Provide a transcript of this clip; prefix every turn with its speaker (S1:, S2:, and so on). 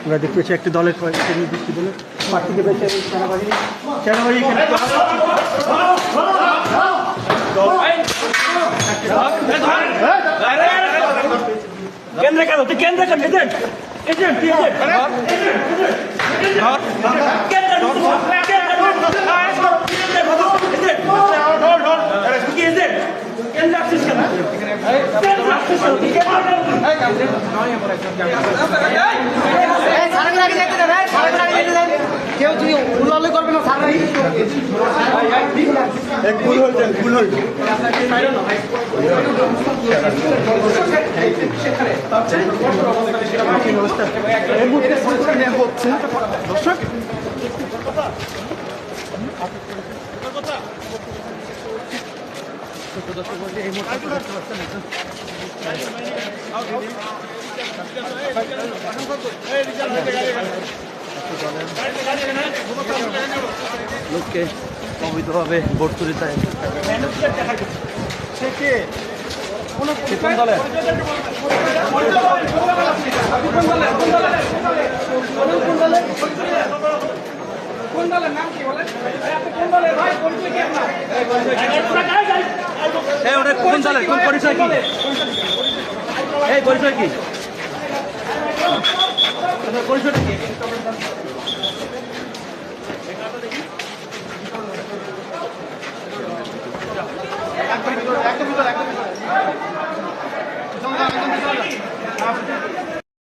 S1: আমরা দেখতে পাচ্ছি একটি দলের নির্দিষ্ট দলের প্রার্থীকে পেয়েছে সেনাবাহিনী কেন্দ্রে কেন তুই কেন্দ্রে কেন এজেন্ট এজেন্ট কেউ তুমি উল্লাল করবে না হচ্ছে দর্শক এই মুহূর্তে দেখতে পাচ্ছেন লোককে অবৈধভাবে ভোট চুরিতে কোন দলে কোন দলের নাম কি বলেন কোন দলের ভাই কোন দলের কোন পরিচয় কি এই পরিচয় কি পরিচয়টা কি